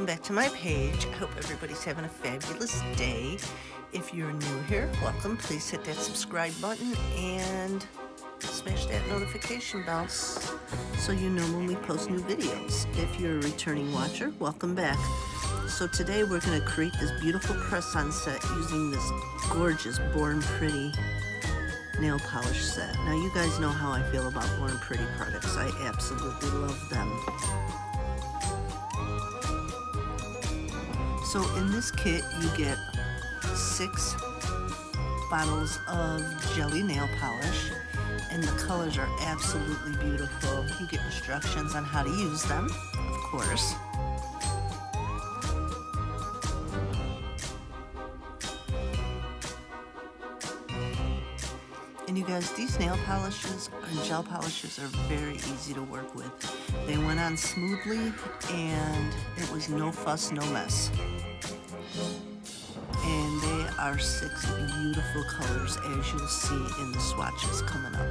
welcome back to my page. I hope everybody's having a fabulous day. If you're new here, welcome. Please hit that subscribe button and smash that notification bell so you know when we post new videos. If you're a returning watcher, welcome back. So today we're going to create this beautiful press-on set using this gorgeous Born Pretty nail polish set. Now you guys know how I feel about Born Pretty products. I absolutely love them. So in this kit you get 6 bottles of jelly nail polish, and the colors are absolutely beautiful. You get instructions on how to use them, of course. And you guys, these nail polishes and gel polishes are very easy to work with. They went on smoothly and it was no fuss, no mess. And they are 6 beautiful colors, as you'll see in the swatches coming up.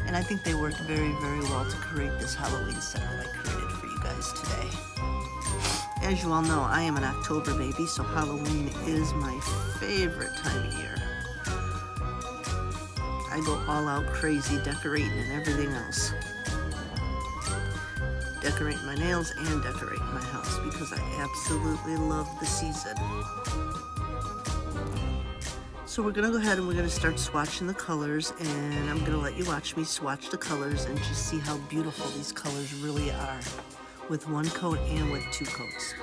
And I think they worked very, very well to create this Halloween set that I created for you guys today. As you all know, I am an October baby, so Halloween is my favorite time of year. I go all out crazy decorating and everything else. Decorating my nails and decorating my house because I absolutely love the season. So we're going to go ahead and we're going to start swatching the colors, and I'm going to let you watch me swatch the colors and just see how beautiful these colors really are with 1 coat and with 2 coats.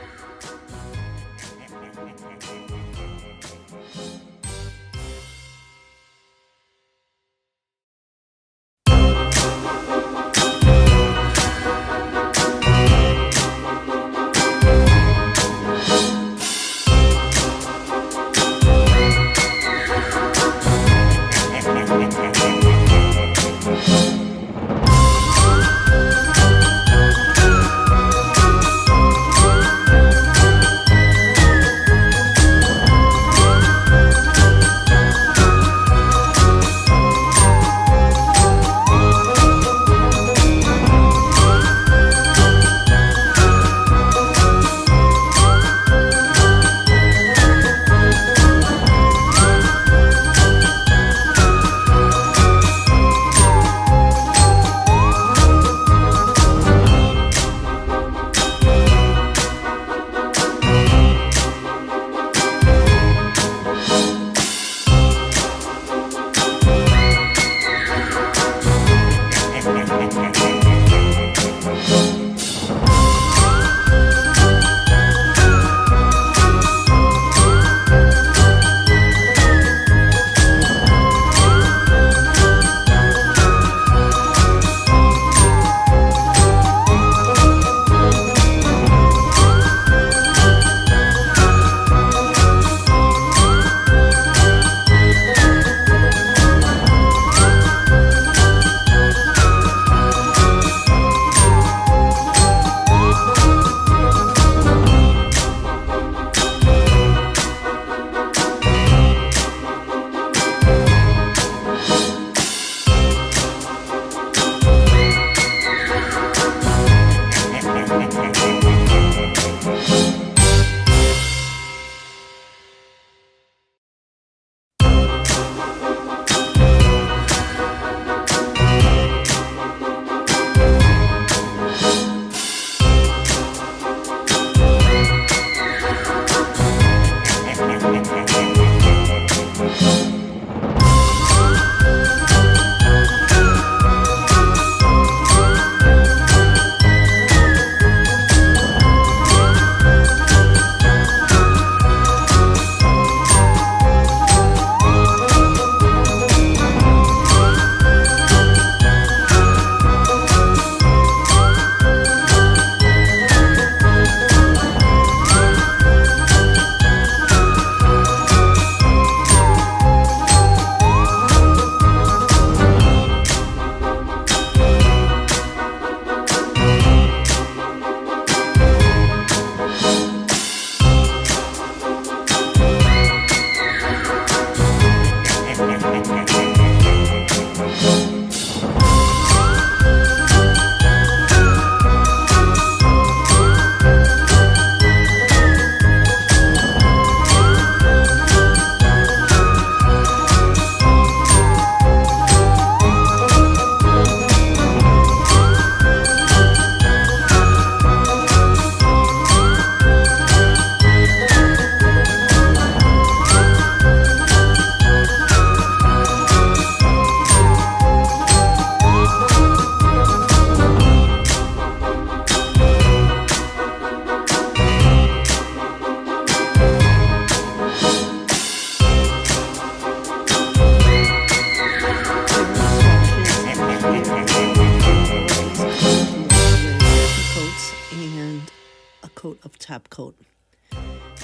top coat.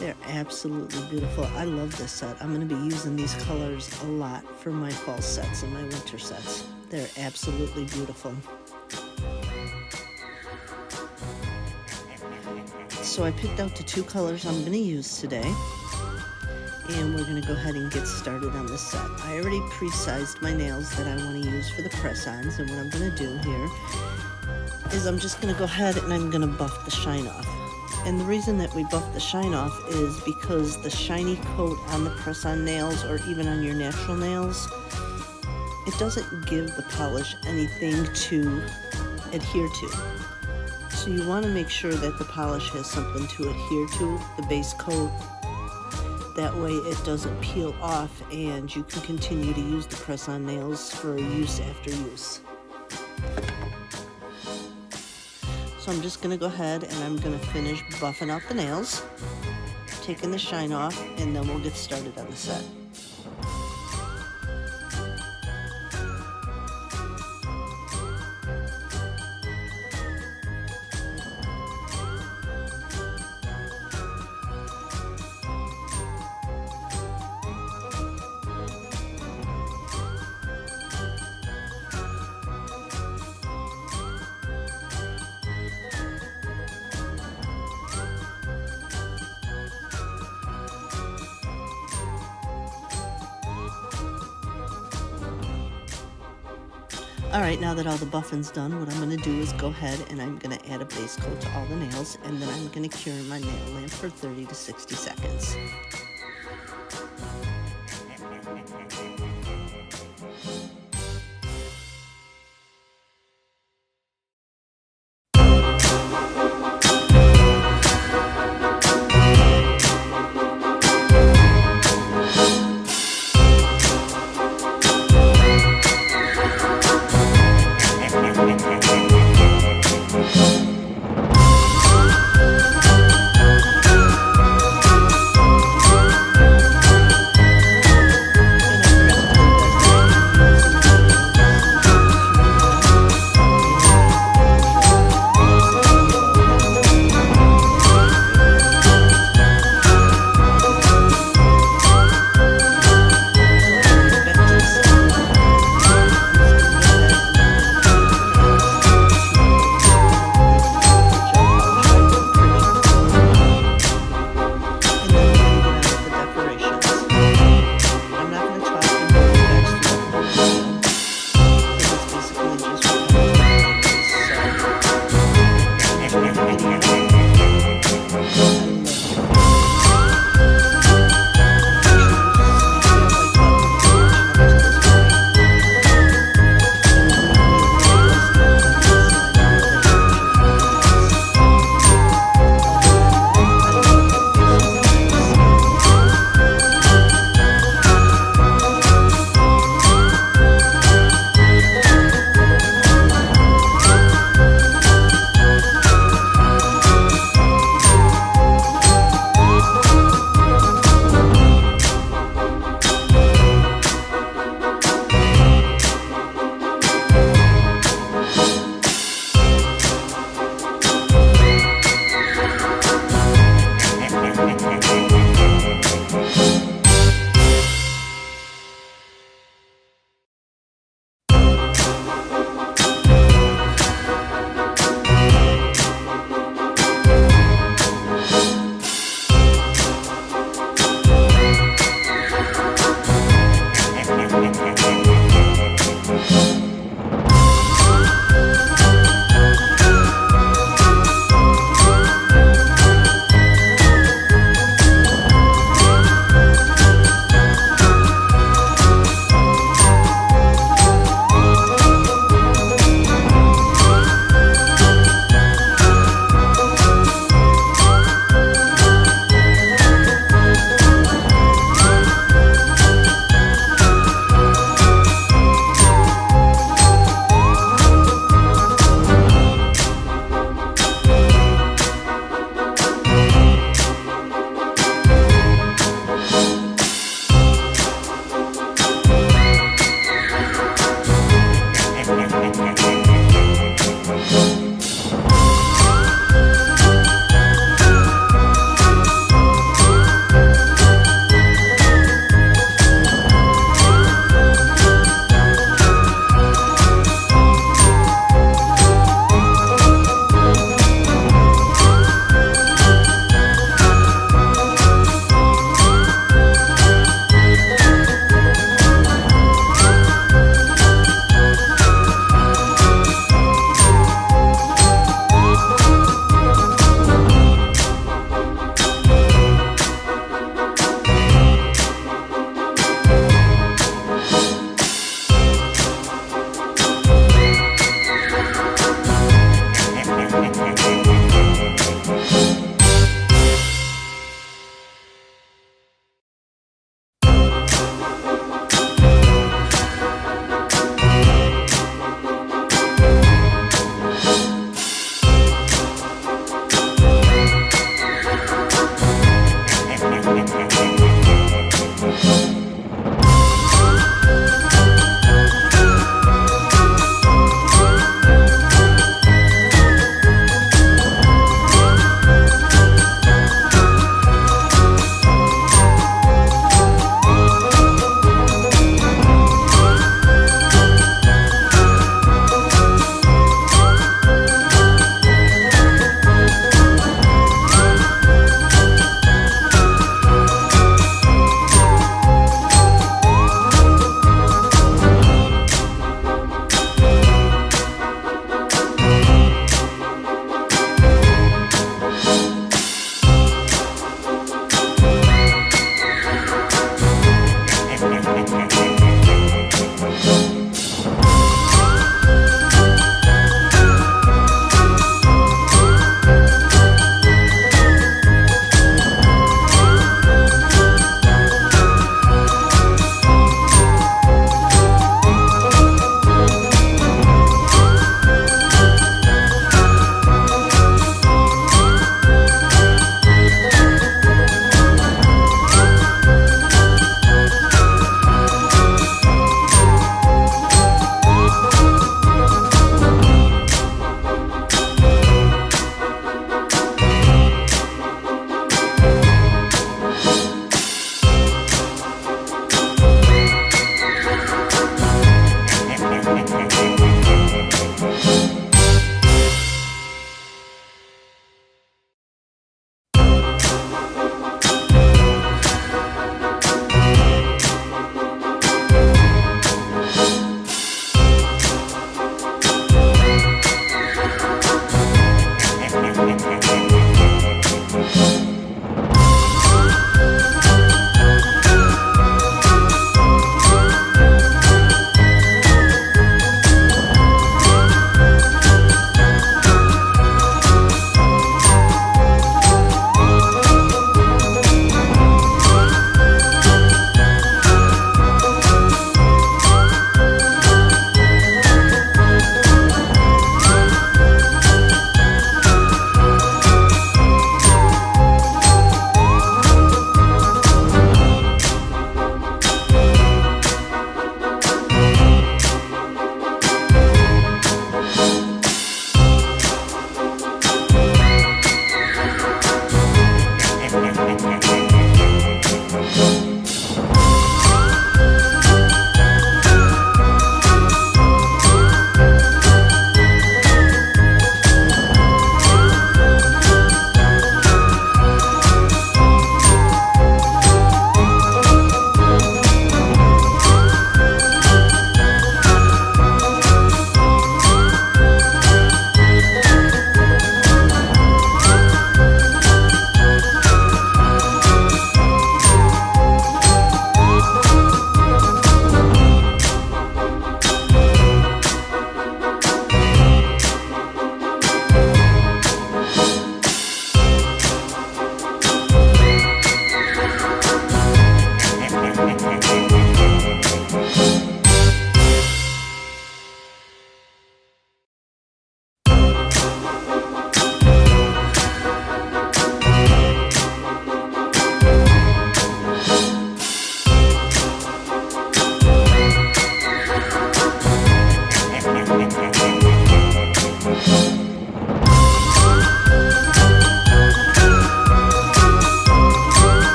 They're absolutely beautiful. I love this set. I'm going to be using these colors a lot for my fall sets and my winter sets. They're absolutely beautiful. So I picked out the 2 colors I'm going to use today, and we're going to go ahead and get started on this set. I already pre-sized my nails that I want to use for the press-ons, and what I'm going to do here is I'm just going to go ahead and I'm going to buff the shine off. And the reason that we buff the shine off is because the shiny coat on the press-on nails, or even on your natural nails, it doesn't give the polish anything to adhere to. So you want to make sure that the polish has something to adhere to, the base coat. That way it doesn't peel off and you can continue to use the press-on nails for use after use. So I'm just going to go ahead and I'm going to finish buffing out the nails, taking the shine off, and then we'll get started on the set. Alright, now that all the buffing's done, what I'm going to do is go ahead and I'm going to add a base coat to all the nails, and then I'm going to cure my nail lamp for 30 to 60 seconds.